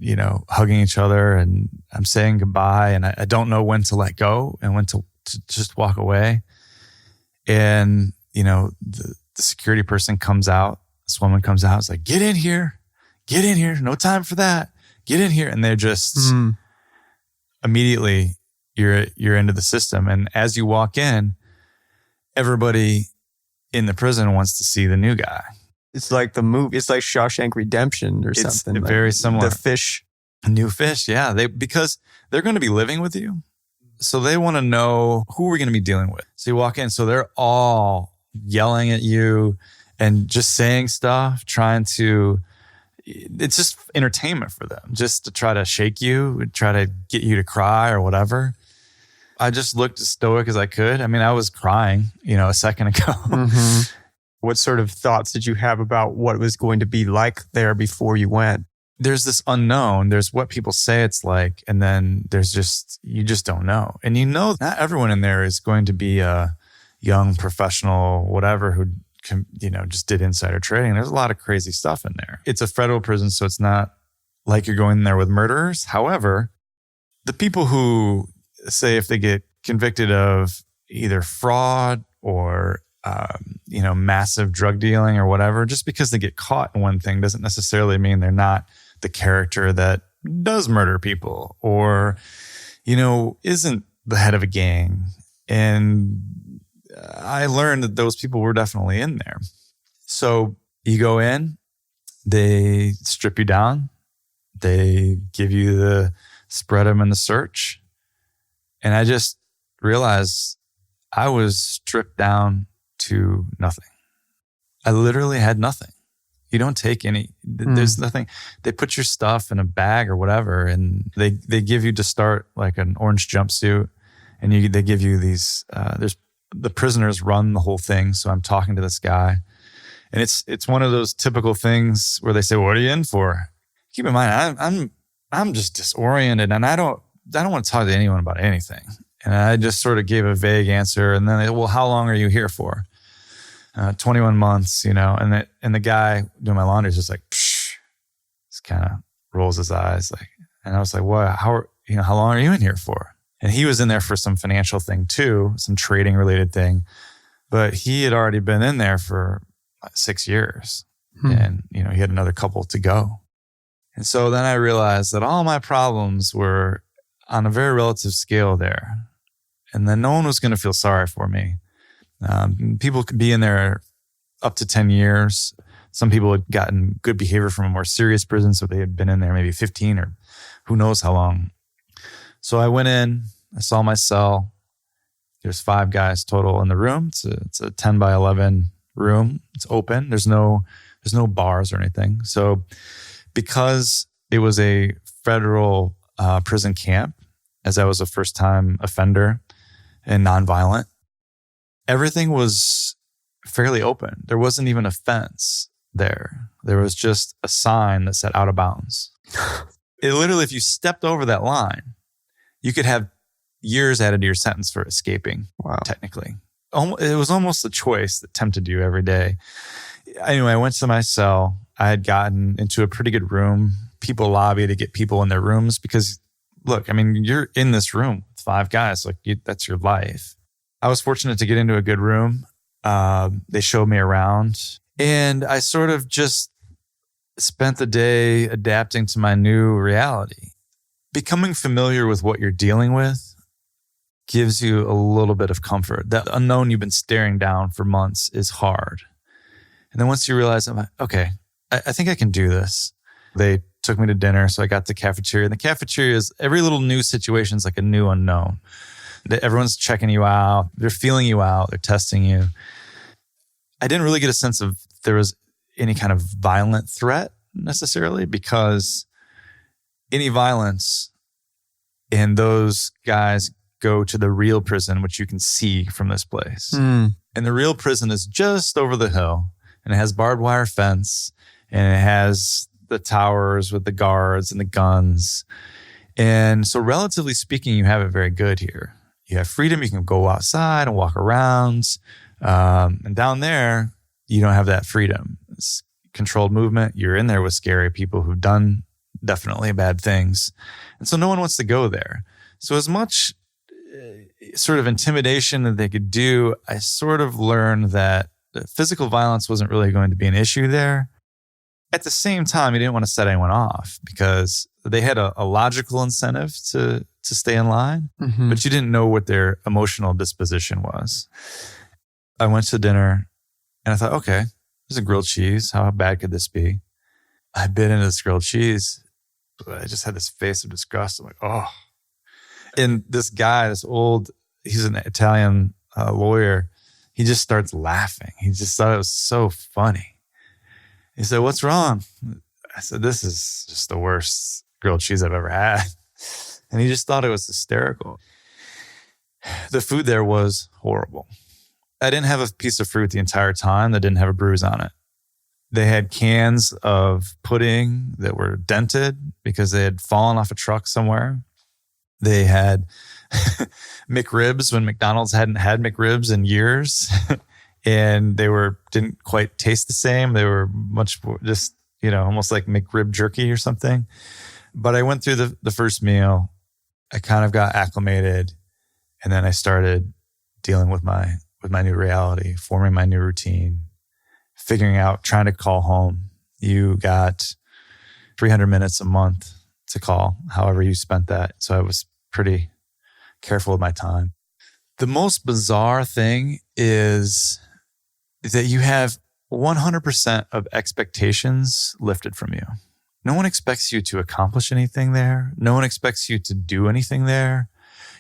hugging each other, and I'm saying goodbye, and I don't know when to let go and when to just walk away. And, the security person comes out, this woman comes out, it's like, get in here, no time for that, get in here. And they're just immediately you're into the system. And as you walk in, everybody in the prison wants to see the new guy. It's like the movie. It's like Shawshank Redemption or something. It's very similar. The fish. New fish, yeah. Because they're going to be living with you. So they want to know who we're going to be dealing with. So you walk in, so they're all yelling at you and just saying stuff, it's just entertainment for them, just to try to shake you, try to get you to cry or whatever. I just looked as stoic as I could. I mean, I was crying, a second ago. Mm-hmm. What sort of thoughts did you have about what it was going to be like there before you went? There's this unknown. There's what people say it's like. And then there's you just don't know. And not everyone in there is going to be a young professional, whatever, who can, just did insider trading. There's a lot of crazy stuff in there. It's a federal prison, so it's not like you're going there with murderers. However, the people who say if they get convicted of either fraud or massive drug dealing or whatever, just because they get caught in one thing doesn't necessarily mean they're not the character that does murder people or, isn't the head of a gang. And I learned that those people were definitely in there. So you go in, they strip you down, they give you the spread them in the search. And I just realized I was stripped down to nothing. I literally had nothing. You don't take any, there's nothing. They put your stuff in a bag or whatever, and they give you to start like an orange jumpsuit, and they give you these, the prisoners run the whole thing. So I'm talking to this guy, and it's one of those typical things where they say, "What are you in for?" Keep in mind, I'm just disoriented, and I don't want to talk to anyone about anything. And I just sort of gave a vague answer, and then well, how long are you here for? 21 months, and the guy doing my laundry is just like, psh, just kind of rolls his eyes, like, and I was like, "What? How long are you in here for?" And he was in there for some financial thing too, some trading related thing, but he had already been in there for 6 years, and he had another couple to go. And so then I realized that all my problems were on a very relative scale there, and then no one was going to feel sorry for me. People could be in there up to 10 years. Some people had gotten good behavior from a more serious prison, so they had been in there maybe 15 or who knows how long. So I went in, I saw my cell. There's 5 guys total in the room. It's a 10 by 11 room. It's open. There's no bars or anything. So because it was a federal prison camp, as I was a first-time offender and nonviolent, everything was fairly open. There wasn't even a fence there. There was just a sign that said out of bounds. It literally, if you stepped over that line, you could have years added to your sentence for escaping, technically. It was almost a choice that tempted you every day. Anyway, I went to my cell. I had gotten into a pretty good room. People lobby to get people in their rooms because, look, I mean, you're in this room with 5 guys. Like, that's your life. I was fortunate to get into a good room. They showed me around, and I sort of just spent the day adapting to my new reality. Becoming familiar with what you're dealing with gives you a little bit of comfort. That unknown you've been staring down for months is hard. And then once you realize, I'm like, okay, I think I can do this. They took me to dinner, so I got to the cafeteria. And the cafeteria is, every little new situation is like a new unknown. Everyone's checking you out. They're feeling you out. They're testing you. I didn't really get a sense of there was any kind of violent threat necessarily, because any violence and those guys go to the real prison, which you can see from this place. And the real prison is just over the hill, and it has barbed wire fence, and it has the towers with the guards and the guns. And so relatively speaking, you have it very good here. You have freedom. You can go outside and walk around. And down there, you don't have that freedom. It's controlled movement. You're in there with scary people who've done definitely bad things. And so no one wants to go there. So as much sort of intimidation that they could do, I sort of learned that physical violence wasn't really going to be an issue there. At the same time, you didn't want to set anyone off because they had a logical incentive to stay in line, but you didn't know what their emotional disposition was. I went to dinner and I thought, okay, there's a grilled cheese. How bad could this be? I bit into this grilled cheese, but I just had this face of disgust. I'm like, oh. And this guy, he's an Italian lawyer. He just starts laughing. He just thought it was so funny. He said, "What's wrong?" I said, "This is just the worst grilled cheese I've ever had." And he just thought it was hysterical. The food there was horrible. I didn't have a piece of fruit the entire time that didn't have a bruise on it. They had cans of pudding that were dented because they had fallen off a truck somewhere. They had McRibs when McDonald's hadn't had McRibs in years. And they didn't quite taste the same. They were much more just, almost like McRib jerky or something. But I went through the first meal. I kind of got acclimated. And then I started dealing with my new reality, forming my new routine, figuring out, trying to call home. You got 300 minutes a month to call, however you spent that. So I was pretty careful with my time. The most bizarre thing is that you have 100% of expectations lifted from you. No one expects you to accomplish anything there. No one expects you to do anything there.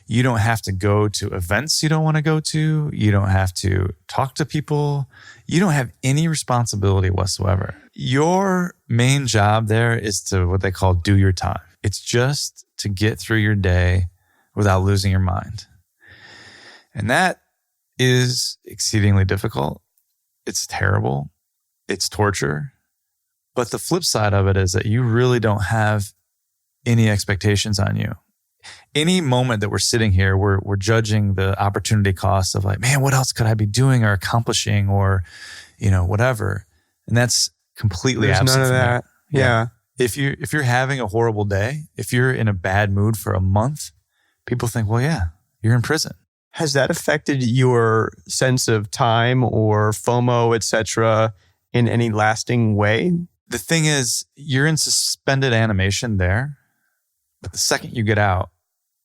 You don't have to go to events you don't want to go to. You don't have to talk to people. You don't have any responsibility whatsoever. Your main job there is to what they call do your time. It's just to get through your day without losing your mind. And that is exceedingly difficult. It's terrible. It's torture. But the flip side of it is that you really don't have any expectations on you. Any moment that we're sitting here, we're judging the opportunity cost of like, man, what else could I be doing or accomplishing or, whatever. And that's completely There's absent none of from that. there. Yeah. If you're having a horrible day, if you're in a bad mood for a month, people think, well, yeah, you're in prison. Has that affected your sense of time or FOMO, et cetera, in any lasting way? The thing is, you're in suspended animation there. But the second you get out,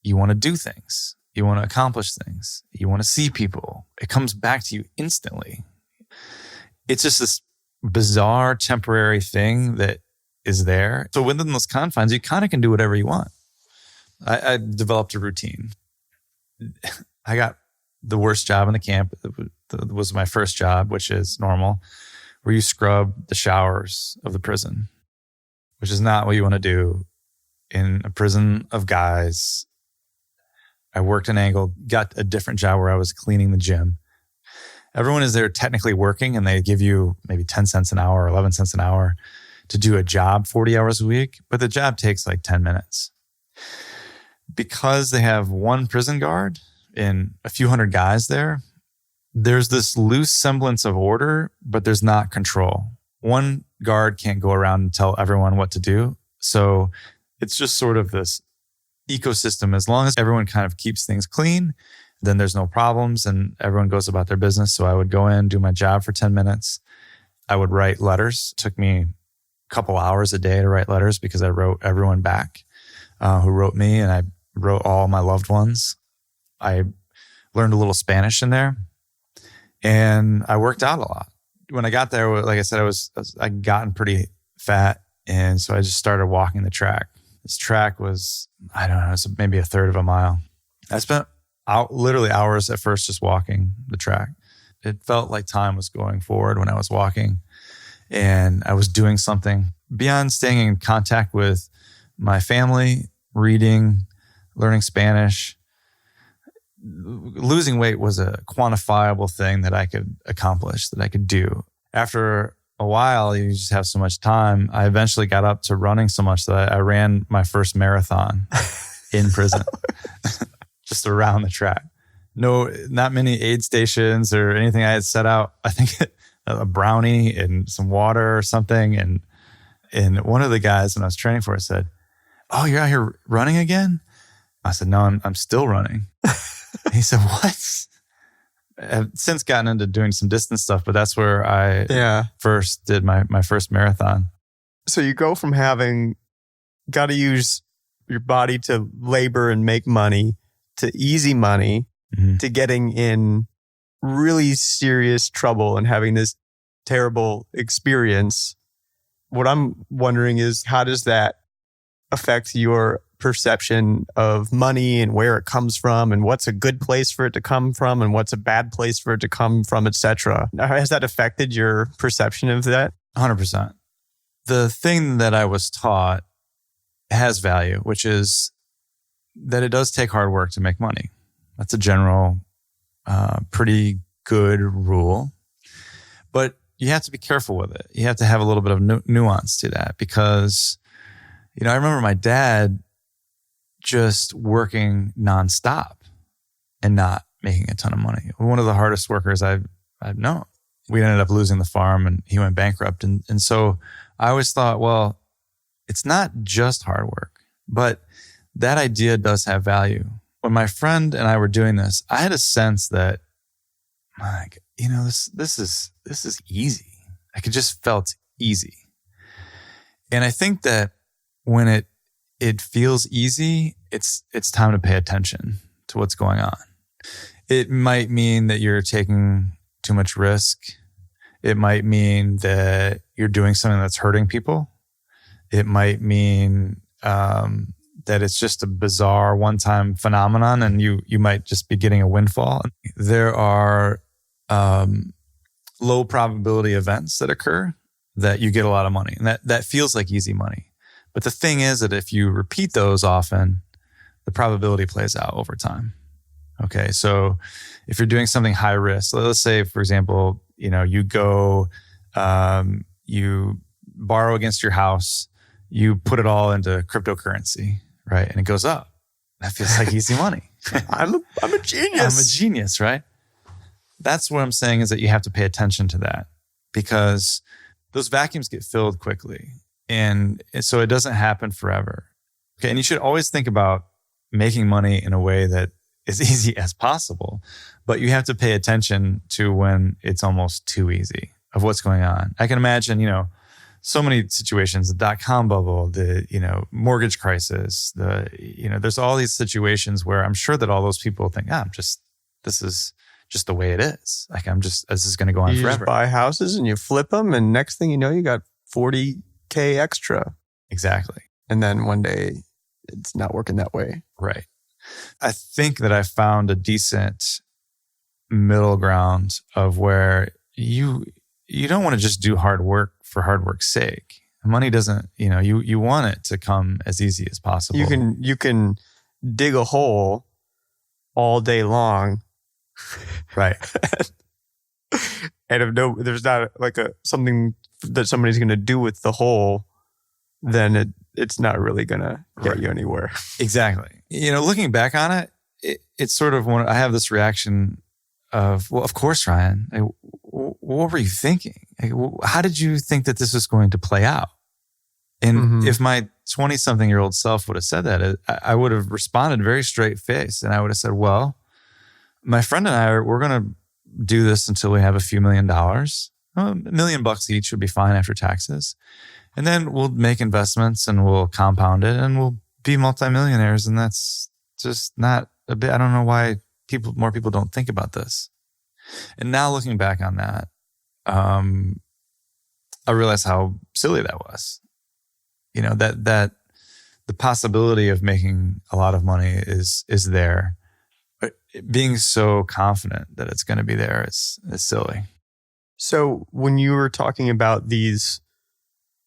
you want to do things. You want to accomplish things. You want to see people. It comes back to you instantly. It's just this bizarre temporary thing that is there. So within those confines, you kind of can do whatever you want. I developed a routine. I got the worst job in the camp. It was my first job, which is normal, where you scrub the showers of the prison, which is not what you want to do in a prison of guys. I worked an angle, got a different job where I was cleaning the gym. Everyone is there technically working and they give you maybe 10 cents an hour or 11 cents an hour to do a job 40 hours a week, but the job takes like 10 minutes. Because they have one prison guard and a few hundred guys there, there's this loose semblance of order, but there's not control. One guard can't go around and tell everyone what to do. So it's just sort of this ecosystem. As long as everyone kind of keeps things clean, then there's no problems and everyone goes about their business. So I would go in, do my job for 10 minutes. I would write letters. It took me a couple hours a day to write letters because I wrote everyone back who wrote me, and I wrote all my loved ones. I learned a little Spanish in there, and I worked out a lot. When I got there, like I said, I'd gotten pretty fat, and so I just started walking the track. This track was, I don't know, it's maybe a third of a mile. I spent literally hours at first just walking the track. It felt like time was going forward when I was walking, and I was doing something beyond staying in contact with my family, reading, learning Spanish. Losing weight was a quantifiable thing that I could accomplish, that I could do. After a while, you just have so much time. I eventually got up to running so much that I ran my first marathon in prison, just around the track. No, not many aid stations or anything. I had set out, I think, a brownie and some water or something. And one of the guys when I was training for it said, "Oh, you're out here running again?" I said, "No, I'm still running." He said, "What?" I've since gotten into doing some distance stuff, but that's where I first did my first marathon. So you go from having got to use your body to labor and make money to easy money to getting in really serious trouble and having this terrible experience. What I'm wondering is, how does that affect your perception of money and where it comes from and what's a good place for it to come from and what's a bad place for it to come from, etc. Has that affected your perception of that? 100%. The thing that I was taught has value, which is that it does take hard work to make money. That's a general, pretty good rule. But you have to be careful with it. You have to have a little bit of nuance to that because, I remember my dad just working nonstop and not making a ton of money. One of the hardest workers I've known. We ended up losing the farm and he went bankrupt. And so I always thought, well, it's not just hard work, but that idea does have value. When my friend and I were doing this, I had a sense that, like, this is easy. Like, it just felt easy. And I think that when it feels easy, it's time to pay attention to what's going on. It might mean that you're taking too much risk. It might mean that you're doing something that's hurting people. It might mean that it's just a bizarre one-time phenomenon and you might just be getting a windfall. There are low probability events that occur that you get a lot of money. And that feels like easy money. But the thing is that if you repeat those often, the probability plays out over time. Okay, so if you're doing something high risk, let's say, for example, you go, you borrow against your house, you put it all into cryptocurrency, right? And it goes up. That feels like easy money. I'm a genius. I'm a genius, right? That's what I'm saying is that you have to pay attention to that because those vacuums get filled quickly. And so it doesn't happen forever. Okay. And you should always think about making money in a way that is easy as possible, but you have to pay attention to when it's almost too easy of what's going on. I can imagine, so many situations, the dot-com bubble, the, mortgage crisis, there's all these situations where I'm sure that all those people think, this is just the way it is. Like, this is going to go on you forever. You just buy houses and you flip them and next thing you know, you got $40K extra. Exactly. And then one day it's not working that way. Right. I think that I found a decent middle ground of where you don't want to just do hard work for hard work's sake. Money doesn't, you want it to come as easy as possible. You can dig a hole all day long. Right. And if there's not like something that somebody's going to do with the hole, then it's not really going to get you anywhere. Exactly. Looking back on it, it's sort of I have this reaction of, well, of course, Ryan, what were you thinking? How did you think that this was going to play out? And if my 20-something-year-old self would have said that, I would have responded very straight face. And I would have said, well, my friend and we're going to do this until we have a few $1 million. $1 million each would be fine after taxes. And then we'll make investments and we'll compound it and we'll be multimillionaires. And that's just not a bit. I don't know why more people don't think about this. And now looking back on that, I realize how silly that was. That the possibility of making a lot of money is there, but being so confident that it's going to be there is silly. So when you were talking about these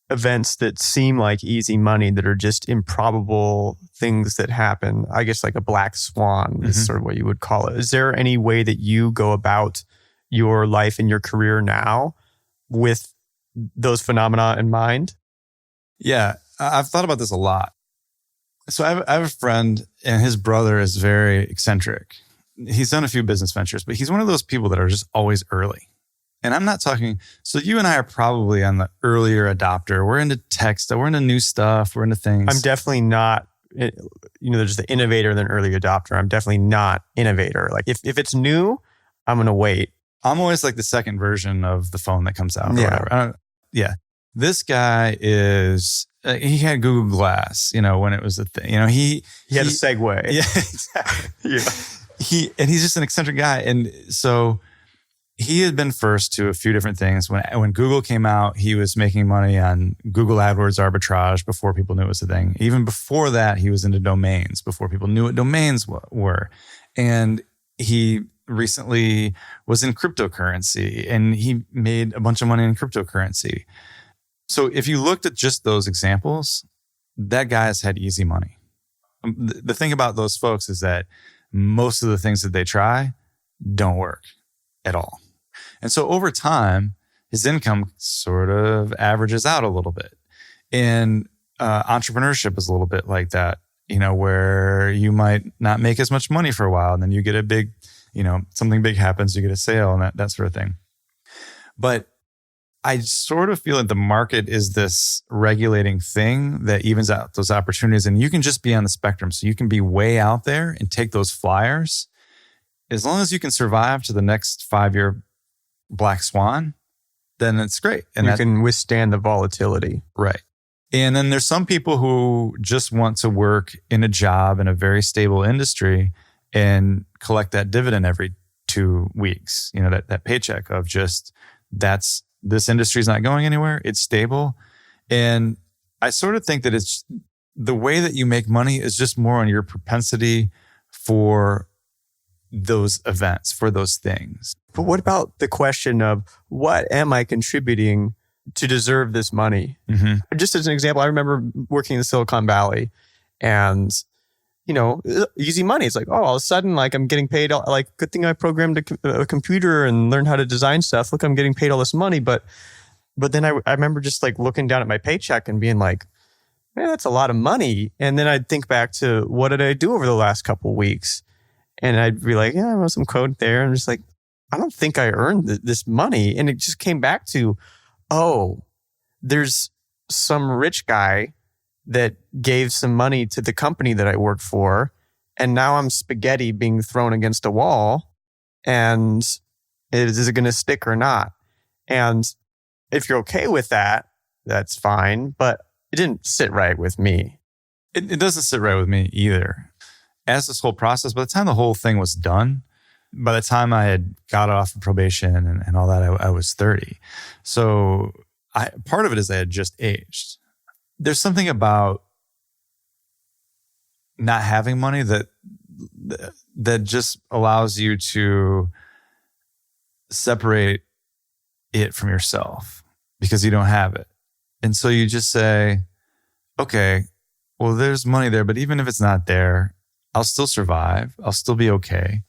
events that seem like easy money that are just improbable things that happen, I guess like a black swan is sort of what you would call it. Is there any way that you go about your life and your career now with those phenomena in mind? Yeah, I've thought about this a lot. So I have a friend and his brother is very eccentric. He's done a few business ventures, but he's one of those people that are just always early. And I'm not talking, so you and I are probably on the earlier adopter. We're into tech stuff, we're into new stuff, we're into things. I'm definitely not, there's the innovator and then early adopter. I'm definitely not innovator. Like if it's new, I'm going to wait. I'm always like the second version of the phone that comes out. Or whatever. This guy is, he had Google Glass, when it was a thing. He had a segue. Yeah, exactly. He's just an eccentric guy. And so he had been first to a few different things. When Google came out, he was making money on Google AdWords arbitrage before people knew it was a thing. Even before that, he was into domains before people knew what domains were. And he recently was in cryptocurrency, and he made a bunch of money in cryptocurrency. So if you looked at just those examples, that guy has had easy money. The thing about those folks is that most of the things that they try don't work at all. And so over time, his income sort of averages out a little bit. And entrepreneurship is a little bit like that, where you might not make as much money for a while, and then you get a big, something big happens, you get a sale and that sort of thing. But I sort of feel like the market is this regulating thing that evens out those opportunities, and you can just be on the spectrum. So you can be way out there and take those flyers. As long as you can survive to the next 5-year black swan, then it's great. And you can withstand the volatility. Right. And then there's some people who just want to work in a job in a very stable industry and collect that dividend every 2 weeks. That paycheck of just, this industry's not going anywhere. It's stable. And I sort of think that it's the way that you make money is just more on your propensity for those events, for those things. But what about the question of what am I contributing to deserve this money? Mm-hmm. Just as an example, I remember working in the Silicon Valley, and easy money. It's like, all of a sudden, like I'm getting paid. Like, good thing I programmed a computer and learned how to design stuff. Look, I'm getting paid all this money. But then I remember just like looking down at my paycheck and being like, man, that's a lot of money. And then I'd think back to what did I do over the last couple of weeks? And I'd be like, yeah, I wrote some code there. And I'm just like, I don't think I earned this money. And it just came back to, oh, there's some rich guy that gave some money to the company that I work for. And now I'm spaghetti being thrown against a wall. And is it going to stick or not? And if you're okay with that, that's fine. But it didn't sit right with me. It doesn't sit right with me either. As this whole process, by the time the whole thing was done, by the time I had got off of probation and all that, I was 30. So part of it is I had just aged. There's something about not having money that just allows you to separate it from yourself because you don't have it. And so you just say, okay, well, there's money there, but even if it's not there, I'll still survive. I'll still be okay.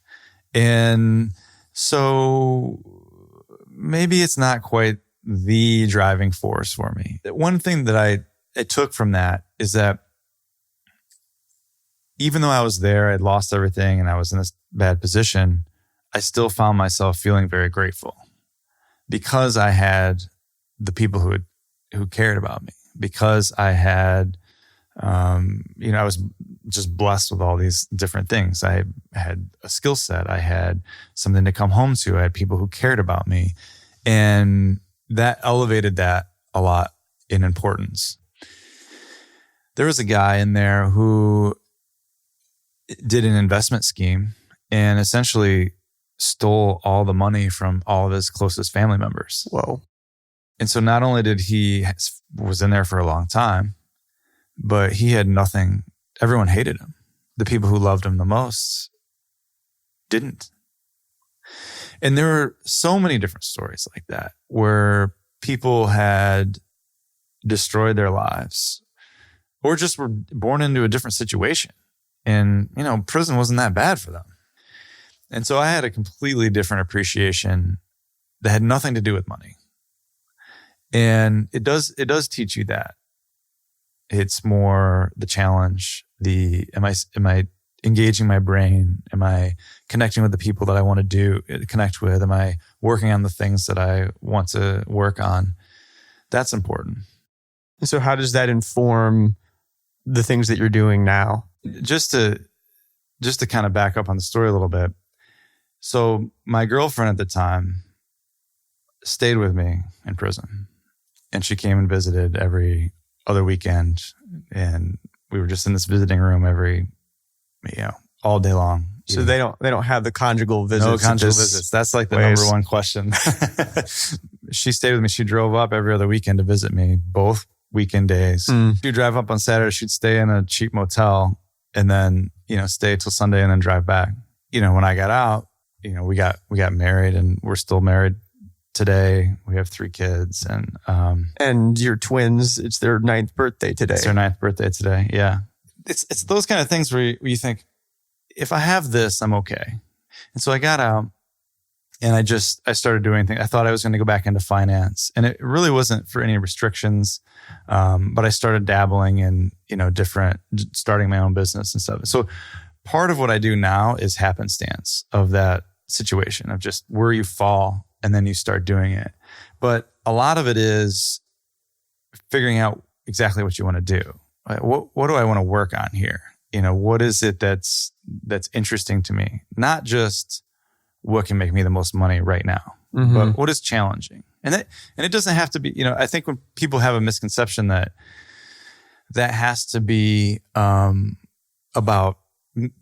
And so maybe it's not quite the driving force for me. One thing that I took from that is that even though I was there, I'd lost everything and I was in this bad position, I still found myself feeling very grateful because I had the people who cared about me, because I had, I was just blessed with all these different things. I had a skill set. I had something to come home to. I had people who cared about me. And that elevated that a lot in importance. There was a guy in there who did an investment scheme and essentially stole all the money from all of his closest family members. Whoa. And so not only did he was in there for a long time, but he had nothing. Everyone hated him. The people who loved him the most didn't. And there were so many different stories like that where people had destroyed their lives or just were born into a different situation. And, prison wasn't that bad for them. And so I had a completely different appreciation that had nothing to do with money. And it does teach you that. It's more the challenge, am I engaging my brain? Am I connecting with the people that I want to connect with? Am I working on the things that I want to work on? That's important. And so how does that inform the things that you're doing now? Just to kind of back up on the story a little bit. So my girlfriend at the time stayed with me in prison, and she came and visited every other weekend, and we were just in this visiting room all day long. So they don't have the conjugal visits. No conjugal visits. That's like the number one question. She stayed with me. She drove up every other weekend to visit me, both weekend days. She'd drive up on Saturday. She'd stay in a cheap motel and then, stay till Sunday and then drive back. When I got out, we got married and we're still married today. We have 3 kids and your twins, it's their 9th birthday today. It's their 9th birthday today. Yeah. It's those kind of things where you think, if I have this, I'm okay. And so I got out and I started doing things. I thought I was going to go back into finance, and it really wasn't for any restrictions. But I started dabbling in, starting my own business and stuff. So part of what I do now is happenstance of that situation of just where you fall and then you start doing it. But a lot of it is figuring out exactly what you want to do. What do I want to work on here? What is it that's interesting to me? Not just what can make me the most money right now, but what is challenging. And it doesn't have to be, I think when people have a misconception that has to be about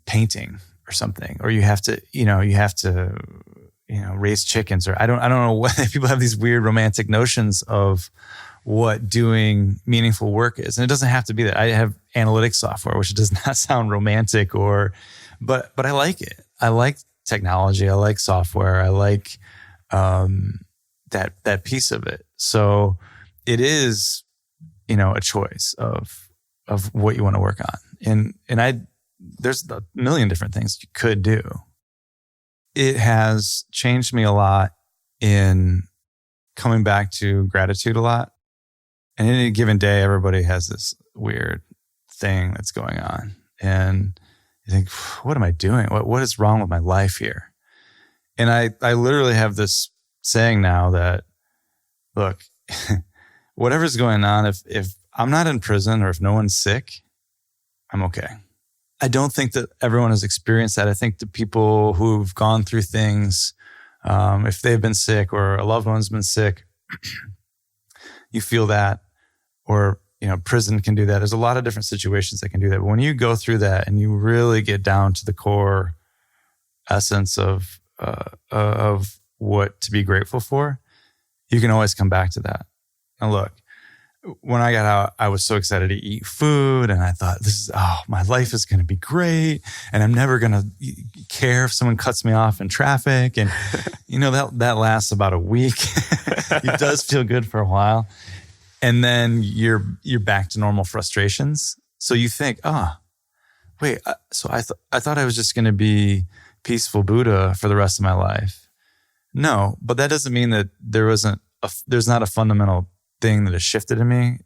painting or something, or you have to raise chickens, or I don't know what people have these weird romantic notions of what doing meaningful work is. And it doesn't have to be that. I have analytics software, which does not sound romantic but I like it. I like technology. I like software. I like that piece of it. So it is, a choice of what you want to work on. And there's a million different things you could do. It has changed me a lot in coming back to gratitude a lot. And in any given day, everybody has this weird thing that's going on. And you think, what am I doing? What is wrong with my life here? And I literally have this saying now that, look, whatever's going on, if I'm not in prison or if no one's sick, I'm okay. I don't think that everyone has experienced that. I think the people who've gone through things, if they've been sick or a loved one's been sick, you feel that. Or, prison can do that. There's a lot of different situations that can do that. But when you go through that and you really get down to the core essence of what to be grateful for, you can always come back to that. And look, when I got out, I was so excited to eat food, and I thought, my life is going to be great, and I'm never going to care if someone cuts me off in traffic. And that lasts about a week. It does feel good for a while. And then you're back to normal frustrations. So you think, wait, so I thought I was just going to be peaceful Buddha for the rest of my life. No, but that doesn't mean that there's not a fundamental thing that has shifted in me.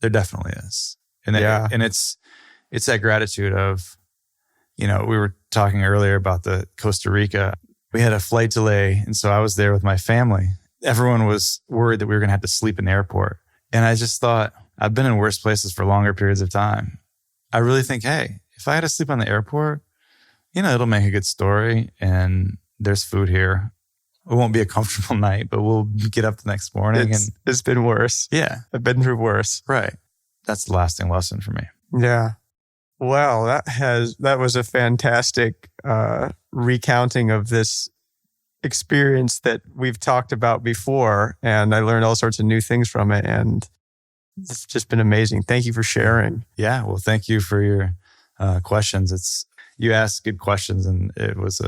There definitely is. And it's that gratitude of, we were talking earlier about the Costa Rica. We had a flight delay. And so I was there with my family. Everyone was worried that we were going to have to sleep in the airport. And I just thought, I've been in worse places for longer periods of time. I really think, hey, if I had to sleep on the airport, it'll make a good story, and there's food here. It won't be a comfortable night, but we'll get up the next morning. It's been worse. Yeah. I've been through worse. Right. That's the lasting lesson for me. Yeah. Well, that was a fantastic recounting of this experience that we've talked about before, and I learned all sorts of new things from it, and it's just been amazing. Thank you for sharing. Yeah. Well, thank you for your questions. You asked good questions, and it was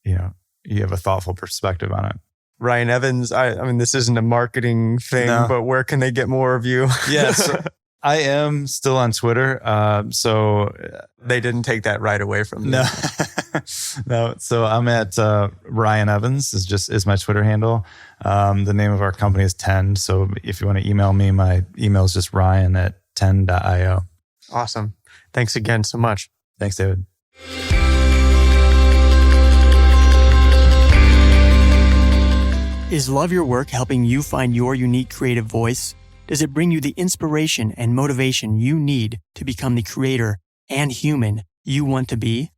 you have a thoughtful perspective on it. Ryan Evans, I mean, this isn't a marketing thing, but where can they get more of you? Yes. I am still on Twitter. So they didn't take that right away from me. No. No. So I'm at Ryan Evans is my Twitter handle. The name of our company is Tend. So if you want to email me, my email is just ryan@tend.io. Awesome. Thanks again so much. Thanks, David. Is Love Your Work helping you find your unique creative voice? Does it bring you the inspiration and motivation you need to become the creator and human you want to be?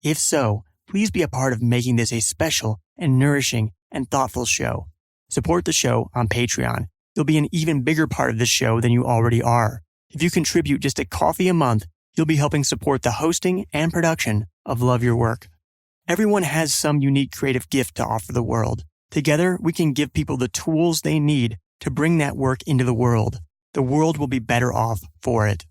If so, please be a part of making this a special and nourishing and thoughtful show. Support the show on Patreon. You'll be an even bigger part of this show than you already are. If you contribute just a coffee a month, you'll be helping support the hosting and production of Love Your Work. Everyone has some unique creative gift to offer the world. Together, we can give people the tools they need to bring that work into the world. The world will be better off for it.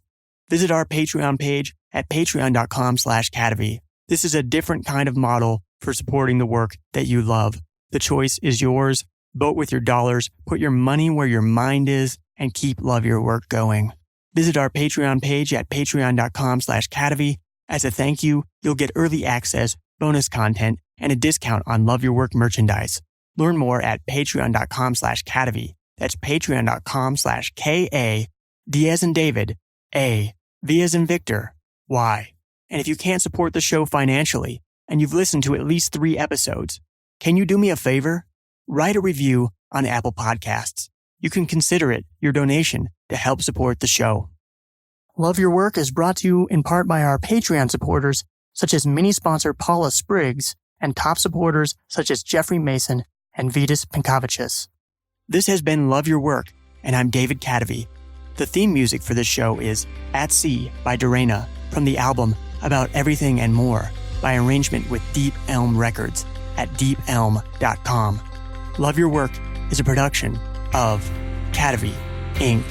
Visit our Patreon page at patreon.com/Kadavy. This is a different kind of model for supporting the work that you love. The choice is yours. Vote with your dollars, put your money where your mind is, and keep Love Your Work going. Visit our Patreon page at patreon.com/Kadavy. As a thank you, you'll get early access, bonus content, and a discount on Love Your Work merchandise. Learn more at patreon.com/Kadavy. That's patreon.com/KA, D as in David, A, V as in Victor, Y. And if you can't support the show financially, and you've listened to at least 3 episodes, can you do me a favor? Write a review on Apple Podcasts. You can consider it your donation to help support the show. Love Your Work is brought to you in part by our Patreon supporters, such as mini-sponsor Paula Spriggs, and top supporters such as Jeffrey Mason and Vitas Pinkavicius. This has been Love Your Work, and I'm David Kadavy. The theme music for this show is At Sea by Dorena from the album About Everything and More by arrangement with Deep Elm Records at deepelm.com. Love Your Work is a production of Kadavy, Inc.